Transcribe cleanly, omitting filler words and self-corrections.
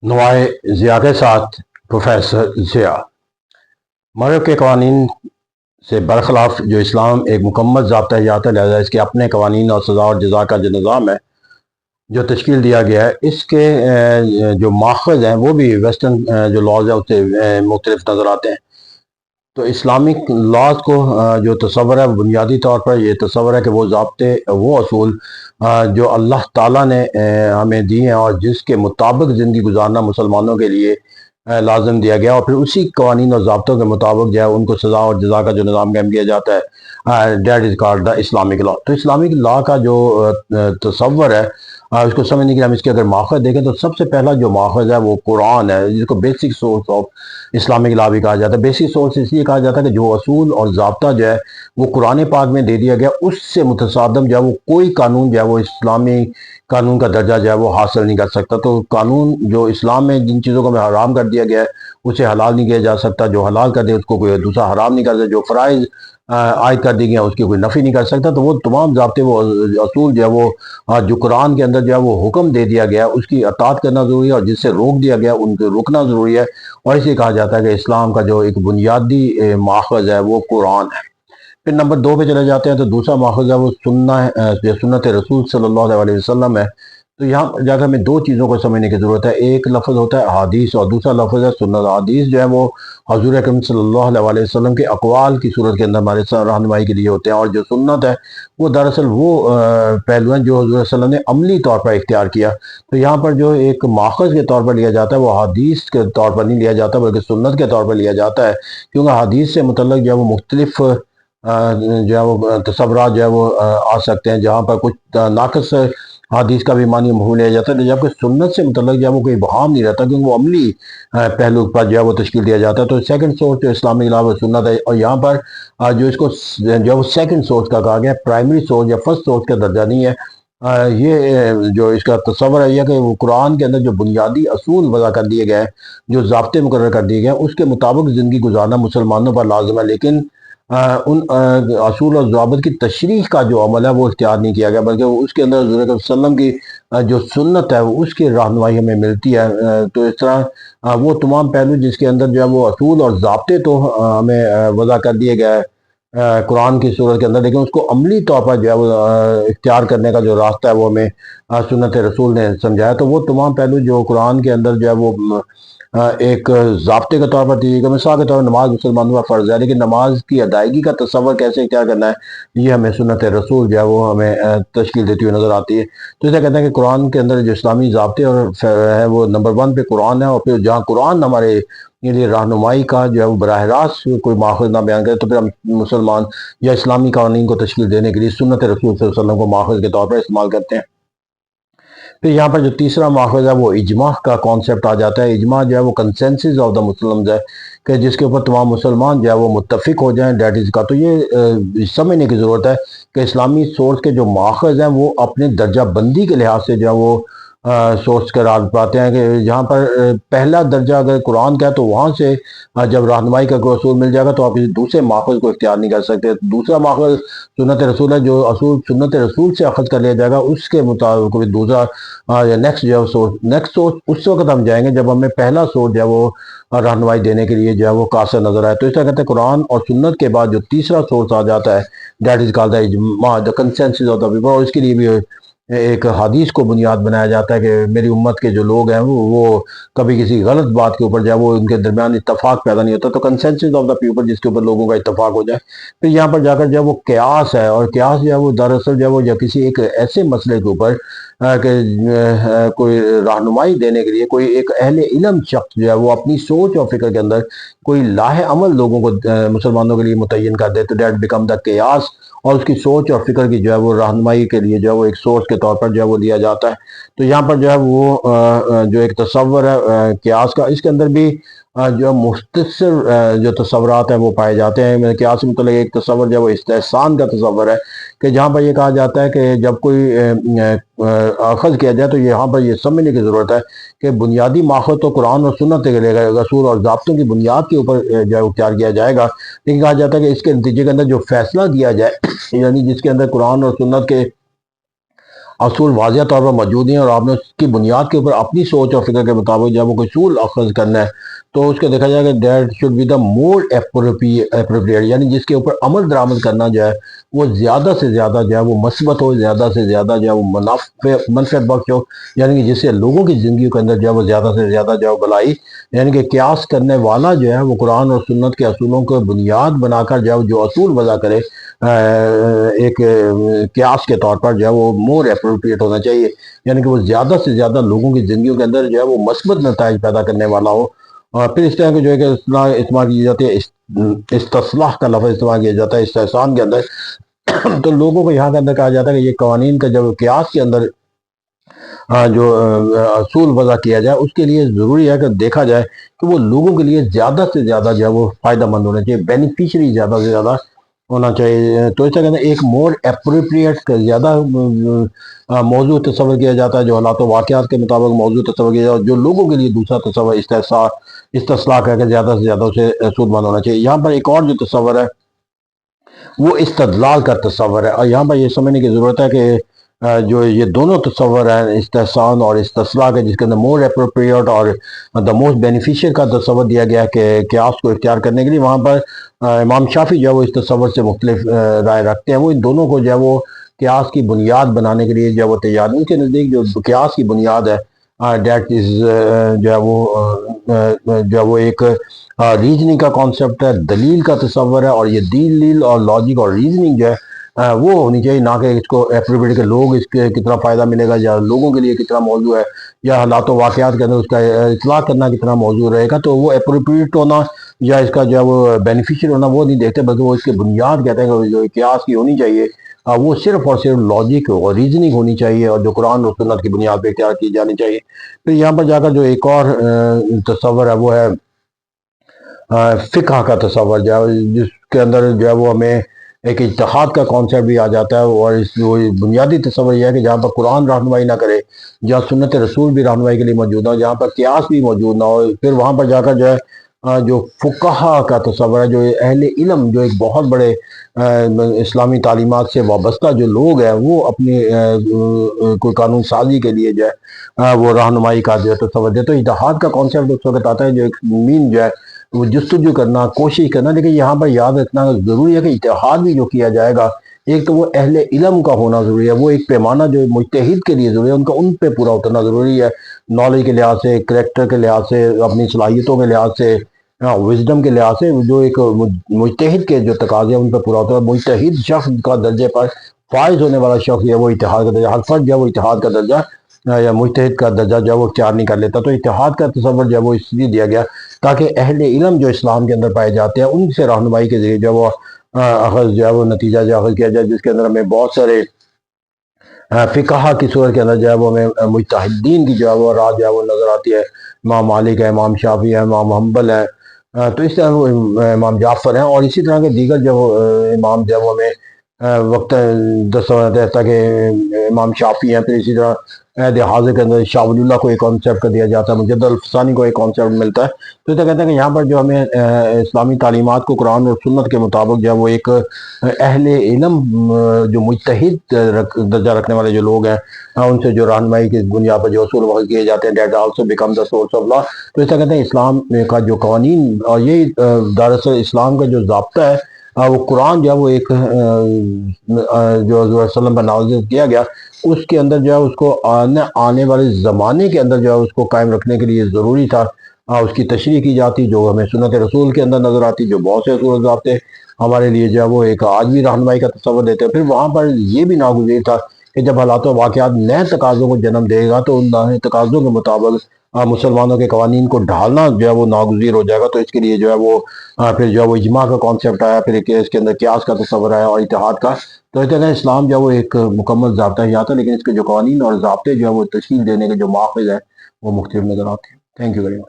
نوائے ضیاء کے ساتھ پروفیسر ضیاء مغرب کے قوانین سے برخلاف جو اسلام ایک مکمل ضابطہ حیات ہے، لہذا اس کے اپنے قوانین اور سزا اور جزا کا جو نظام ہے جو تشکیل دیا گیا ہے، اس کے جو ماخذ ہیں وہ بھی ویسٹرن جو لاز ہیں اس سے مختلف نظر آتے ہیں۔ تو اسلامک لاز کو جو تصور ہے بنیادی طور پر یہ تصور ہے کہ وہ ضابطے، وہ اصول جو اللہ تعالیٰ نے ہمیں دی ہیں اور جس کے مطابق زندگی گزارنا مسلمانوں کے لیے لازم دیا گیا، اور پھر اسی قوانین اور ضابطوں کے مطابق جو ہے ان کو سزا اور جزا کا جو نظام قائم کیا جاتا ہے، that is called the Islamic law. تو اسلامک لا کا جو تصور ہے اس کو سمجھنے کے لیے ہم اس کے اگر ماخذ دیکھیں تو سب سے پہلا جو ماخذ ہے وہ قرآن ہے، جس کو basic source of Islamic law بھی کہا جاتا ہے۔ بیسک سورس اس لیے کہا جاتا ہے کہ جو اصول اور ضابطہ جو ہے وہ قرآن پاک میں دے دیا گیا، اس سے متصادم جو ہے وہ کوئی قانون جو ہے وہ اسلامی قانون کا درجہ جو ہے وہ حاصل نہیں کر سکتا۔ تو قانون جو اسلام میں جن چیزوں کو ہمیں حرام کر دیا گیا ہے اسے حلال نہیں کیا جا سکتا، جو حلال کر دے اس کو کوئی دوسرا حرام نہیں کر سکتا، جو فرائض عائد کر دی گئی ہیں اس کی کوئی نفی نہیں کر سکتا۔ تو وہ تمام ضابطے، وہ اصول جو ہے وہ جو قرآن کے اندر جو ہے وہ حکم دے دیا گیا اس کی اطاعت کرنا ضروری ہے، اور جس سے روک دیا گیا ان کو رکنا ضروری ہے، اور اسے کہا جاتا ہے کہ اسلام کا جو ایک بنیادی ماخذ ہے وہ قرآن ہے۔ پھر نمبر 2 پہ چلے جاتے ہیں تو دوسرا ماخذ ہے وہ سنت رسول صلی اللہ علیہ وسلم ہے۔ تو یہاں جا کر ہمیں دو چیزوں کو سمجھنے کی ضرورت ہے، ایک لفظ ہوتا ہے احادیث اور دوسرا لفظ ہے سنت۔ احادیث جو ہے وہ حضور اکرم صلی اللہ علیہ وسلم کے اقوال کی صورت کے اندر ہمارے رہنمائی کے لیے ہوتے ہیں، اور جو سنت ہے وہ دراصل وہ پہلو ہیں جو حضور صلی اللہ علیہ وسلم نے عملی طور پر اختیار کیا۔ تو یہاں پر جو ایک ماخذ کے طور پر لیا جاتا ہے وہ حدیث کے طور پر نہیں لیا جاتا بلکہ سنت کے طور پر لیا جاتا ہے، کیونکہ حدیث سے متعلق جو ہے وہ مختلف جو ہے وہ تصورات جو ہے وہ آ سکتے ہیں، جہاں پر کچھ ناقص حدیث کا بھی معنی مفہوم لیا جاتا ہے، جبکہ سنت سے متعلق جو ہے وہ کوئی ابہام نہیں رہتا کیونکہ وہ عملی پہلو پر جو ہے وہ تشکیل دیا جاتا ہے۔ تو سیکنڈ سورس جو اسلامی علاوہ سنت ہے، اور یہاں پر جو اس کو جو ہے وہ سیکنڈ سورس کا کہا گیا، پرائمری سورس یا فرسٹ سورس کا درجہ نہیں ہے۔ یہ جو اس کا تصور ہے یہ کہ وہ قرآن کے اندر جو بنیادی اصول وضع کر دیے گئے ہیں، جو ضابطے مقرر کر دیے گئے ہیں، اس کے مطابق زندگی گزارنا مسلمانوں پر لازم ہے، لیکن ان اصول اور ضوابط کی تشریح کا جو عمل ہے وہ اختیار نہیں کیا گیا، بلکہ اس کے اندر حضور صلی اللہ علیہ وسلم کی جو سنت ہے اس کی رہنمائی ہمیں ملتی ہے۔ تو اس طرح وہ تمام پہلو جس کے اندر جو ہے وہ اصول اور ضابطے تو ہمیں وضع کر دیے گئے قرآن کی صورت کے اندر، لیکن اس کو عملی طور پر جو ہے وہ اختیار کرنے کا جو راستہ ہے وہ ہمیں سنت رسول نے سمجھایا۔ تو وہ تمام پہلو جو قرآن کے اندر جو ہے وہ ایک ضابطے کے طور پر دیے گئے، مثال کے طور پر نماز مسلمانوں کا فرض ہے، لیکن نماز کی ادائیگی کا تصور کیسے اختیار کرنا ہے یہ ہمیں سنت رسول جو ہے وہ ہمیں تشکیل دیتی ہوئی نظر آتی ہے۔ تو اسے کہتے ہیں کہ قرآن کے اندر جو اسلامی ضابطے اور ہے وہ نمبر 1 پہ قرآن ہے، اور پھر جہاں قرآن ہمارے لیے رہنمائی کا جو ہے وہ براہ راست کوئی ماخذ نہ بیان کرے تو پھر ہم مسلمان یا اسلامی قوانین کو تشکیل دینے کے لیے سنت رسول صلی اللہ علیہ وسلم کو ماخذ کے طور پر استعمال کرتے ہیں۔ پھر یہاں پر جو تیسرا ماخذ ہے وہ اجماع کا کانسیپٹ آ جاتا ہے۔ اجماع جو ہے وہ کنسنسس آف دا مسلمز ہے کہ جس کے اوپر تمام مسلمان جو ہے وہ متفق ہو جائیں، دیٹ از کا۔ تو یہ سمجھنے کی ضرورت ہے کہ اسلامی سورس کے جو ماخذ ہیں وہ اپنے درجہ بندی کے لحاظ سے جو ہے وہ سورس قرار پاتے ہیں، کہ جہاں پر پہلا درجہ اگر قرآن کا ہے تو وہاں سے جب رہنمائی کا کوئی اصول مل جائے گا تو آپ کسی دوسرے ماخذ کو اختیار نہیں کر سکتے۔ دوسرا ماخذ سنت رسول ہے، جو اصول سنت رسول سے اخذ کر لیا جائے گا اس کے مطابق کوئی دوسرا یا نیکسٹ جو ہے سورس، نیکسٹ سورس اس وقت ہم جائیں گے جب ہمیں پہلا سورس جو ہے وہ رہنمائی دینے کے لیے جو ہے وہ قاصر نظر آئے۔ تو اس طرح کہتے ہیں قرآن اور سنت کے بعد جو تیسرا سورس آ جاتا ہے دیٹ از کالڈ اجماع، دا کنسنسس آف دا پیپل، اور اس کے لیے بھی ایک حدیث کو بنیاد بنایا جاتا ہے کہ میری امت کے جو لوگ ہیں وہ کبھی کسی غلط بات کے اوپر جو ہے وہ ان کے درمیان اتفاق پیدا نہیں ہوتا، تو کنسنسس آف دا پیپل جس کے اوپر لوگوں کا اتفاق ہو جائے۔ پھر یہاں پر جا کر جو ہے وہ قیاس ہے، اور قیاس جو ہے وہ دراصل جو ہے وہ کسی ایک ایسے مسئلے کے اوپر کہ کوئی رہنمائی دینے کے لیے کوئی ایک اہل علم شخص جو ہے وہ اپنی سوچ اور فکر کے اندر کوئی لاہ عمل لوگوں کو مسلمانوں کے لیے متعین کر دے، تو دیٹ بیکم دا قیاس، اور اس کی سوچ اور فکر کی جو ہے وہ رہنمائی کے لیے جو ہے وہ ایک سورس کے طور پر جو ہے وہ لیا جاتا ہے۔ تو یہاں پر جو ہے وہ جو ایک تصور ہے قیاس کا، اس کے اندر بھی جو مختصر جو تصورات ہیں وہ پائے جاتے ہیں۔ قیاس سے متعلق ایک تصور جو ہے وہ استحسان کا تصور ہے، کہ جہاں پر یہ کہا جاتا ہے کہ جب کوئی اخذ کیا جائے تو یہاں پر یہ سمجھنے کی ضرورت ہے کہ بنیادی ماخذ تو قرآن اور سنت کے لیے اصول اور ضابطوں کی بنیاد کے اوپر جو ہے اختیار کیا جائے گا، لیکن کہا جاتا ہے کہ اس کے نتیجے کے اندر جو فیصلہ کیا جائے یعنی جس کے اندر قرآن اور سنت کے اصول واضح طور پر موجود ہیں اور آپ نے اس کی بنیاد کے اوپر اپنی سوچ اور فکر کے مطابق جب وہ کوئی اصول اخذ کرنا ہے تو اس کو دیکھا جائے کہ that should be the more appropriate, یعنی جس کے اوپر عمل درآمد کرنا جو ہے وہ زیادہ سے زیادہ جو ہے وہ مثبت ہو، زیادہ سے زیادہ جو ہے وہ منفعت بخش ہو، یعنی کہ جس سے لوگوں کی زندگی کے اندر جو ہے وہ زیادہ سے زیادہ جو ہے بھلائی، یعنی کہ قیاس کرنے والا جو ہے وہ قرآن اور سنت کے اصولوں کو بنیاد بنا کر جو اصول وضع کرے ایک قیاس کے طور پر جو ہے وہ مور اپروپریٹ ہونا چاہیے، یعنی کہ وہ زیادہ سے زیادہ لوگوں کی زندگیوں کے اندر جو ہے وہ مثبت نتائج پیدا کرنے والا ہو۔ اور پھر اس طرح کے جو ہے کہ استعمال کی جاتی ہے، استصلاح کا لفظ استعمال کیا جاتا ہے استحسان کے اندر تو لوگوں کو یہاں کے اندر کہا جاتا ہے کہ یہ قوانین کا جب قیاس کے اندر جو اصول وضع کیا جائے اس کے لیے ضروری ہے کہ دیکھا جائے کہ وہ لوگوں کے لیے زیادہ سے زیادہ جو ہے وہ فائدہ مند ہونا چاہیے، بینیفیشری زیادہ سے زیادہ ہونا چاہیے۔ تو اس طرح ایک مور اپروپریٹ زیادہ موضوع تصور کیا جاتا ہے، جو حالات و واقعات کے مطابق موضوع تصور کیا جاتا ہے، جو لوگوں کے لیے دوسرا تصور استصلاح کر کے زیادہ سے زیادہ اسے سود مند ہونا چاہیے۔ یہاں پر ایک اور جو تصور ہے وہ استدلال کا تصور ہے، اور یہاں پر یہ سمجھنے کی ضرورت ہے کہ جو یہ دونوں تصور ہیں استحسان اور استصلاح کے، جس کے اندر مور اپروپریٹ اور دا موسٹ بینیفیشیل کا تصور دیا گیا کہ قیاس کو اختیار کرنے کے لیے، وہاں پر امام شافعی جو ہے وہ اس تصور سے مختلف رائے رکھتے ہیں۔ وہ ان دونوں کو جو ہے وہ قیاس کی بنیاد بنانے کے لیے جو ہے وہ تیار ہیں۔ ان کے نزدیک جو قیاس کی بنیاد ہے دیٹ از جو ہے وہ ایک ریزننگ کا کانسیپٹ ہے، دلیل کا تصور ہے، اور یہ دلیل اور لاجک اور ریزننگ جو ہے وہ ہونی چاہیے، نہ کہ اس کو اپروپریٹ کہ لوگ اس کے کتنا فائدہ ملے گا یا لوگوں کے لیے کتنا موضوع ہے یا حالات و واقعات کے اندر اس کا اطلاع کرنا کتنا موضوع رہے گا۔ تو وہ اپروپریٹ ہونا یا اس کا جو ہے وہ بینیفیشیل ہونا وہ نہیں دیکھتے، بلکہ وہ اس کی بنیاد کہتے ہیں کہ جو قیاس کی ہونی چاہیے وہ صرف اور صرف لاجک اور ریزننگ ہونی چاہیے، اور جو قرآن اور سنت کی بنیاد پہ اختیار کی جانی چاہیے۔ پھر یہاں پر جا کر جو ایک اور تصور ہے وہ ہے فقہ کا تصور، جس کے اندر جو ہے وہ ہمیں ایک اجتہاد کا کانسیپٹ بھی آ جاتا ہے، اور اس بنیادی تصور یہ ہے کہ جہاں پر قرآن رہنمائی نہ کرے، جہاں سنت رسول بھی رہنمائی کے لیے موجود نہ ہو، جہاں پر قیاس بھی موجود نہ ہو، پھر وہاں پر جا کر جو ہے جو فقہا کا تصور ہے، جو اہل علم، جو ایک بہت بڑے اسلامی تعلیمات سے وابستہ جو لوگ ہیں، وہ اپنی کوئی قانون سازی کے لیے جو ہے وہ رہنمائی کا جو ہے تصور دیتے۔ تو اجتہاد کا کانسیپٹ اس وقت آتا ہے جو ایک مین جو ہے وہ جستجو کرنا، کوشش کرنا، لیکن یہاں پر یاد رکھنا ضروری ہے کہ اجتہاد بھی جو کیا جائے گا ایک تو وہ اہل علم کا ہونا ضروری ہے، وہ ایک پیمانہ جو مجتہد کے لیے ضروری ہے ان پہ پورا اترنا ضروری ہے، نالج کے لحاظ سے، کریکٹر کے لحاظ سے، اپنی صلاحیتوں کے لحاظ سے، وزڈم کے لحاظ سے، جو ایک مجتہد کے جو تقاضے ہیں ان پہ پورا اترنا۔ مجتہد شخص کا درجے پر فائز ہونے والا شخص ہے وہ اتحاد کا درجہ، ہر فرد جو ہے وہ اتحاد کا درجہ یا مجتہد کا درجہ جو ہے وہ اختیار نہیں کر لیتا۔ تو اتحاد کا تصور جو ہے وہ اس لیے دیا گیا تاکہ اہل علم جو اسلام کے اندر پائے جاتے ہیں ان سے رہنمائی کے ذریعے جو وہ اخذ جو ہے وہ نتیجہ جو اخذ کیا جائے، جس کے اندر ہمیں بہت سارے فقہ کی صورت کے اندر جو ہے وہ ہمیں مجتہدین کی جو ہے وہ راہ جو ہے وہ نظر آتی ہے۔ امام مالک ہے، امام شافعی ہے، امام حنبل ہے، تو اس طرح وہ امام جعفر ہیں، اور اسی طرح کے دیگر جو امام جو ہے وہ ہمیں وقت دستور دیتا کہ امام شافعی ہیں۔ پھر اسی طرح عہد حاضر کے اندر شاہ ولی اللہ کو ایک کانسیپٹ دیا جاتا ہے، مجد الفسانی کو ایک کانسیپٹ ملتا ہے۔ تو یہ کہتے ہیں کہ یہاں پر جو ہمیں اسلامی تعلیمات کو قرآن اور سنت کے مطابق جو ہے وہ ایک اہل علم جو مجتہد درجہ رکھنے والے جو لوگ ہیں ان سے جو رہنمائی کی بنیاد پر جو اصول وضع کیے جاتے ہیں، that also become the source of law. تو اس طرح کہتے ہیں اسلام کا جو قوانین، اور یہی دراصل اسلام کا جو ضابطہ ہے وہ قرآن جو ہے وہ ایک جو حضور صلی اللہ علیہ وسلم پر نازل کیا گیا، اس کے اندر جو ہے اس کو آنے والے زمانے کے اندر جو ہے اس کو قائم رکھنے کے لیے ضروری تھا، اس کی تشریح کی جاتی جو ہمیں سنت رسول کے اندر نظر آتی، جو بہت سے اصول ضابطے ہمارے لیے جو ہے وہ ایک آج بھی رہنمائی کا تصور دیتے ہیں۔ پھر وہاں پر یہ بھی ناگزیر تھا کہ جب حالات و واقعات نئے تقاضوں کو جنم دے گا تو ان نئے تقاضوں کے مطابق مسلمانوں کے قوانین کو ڈھالنا جو ہے وہ ناگزیر ہو جائے گا۔ تو اس کے لیے جو ہے وہ پھر جو ہے وہ اجماع کا کانسیپٹ آیا، پھر اس کے اندر قیاس کا تصور آیا اور اتحاد کا۔ تو اس طرح اسلام جو ہے وہ ایک مکمل ضابطہ ہی آتا ہے، لیکن اس کے جو قوانین اور ضابطے جو ہے وہ تشکیل دینے کے جو ماخذ ہے وہ مختلف نظر آتے ہیں۔ Thank you very much.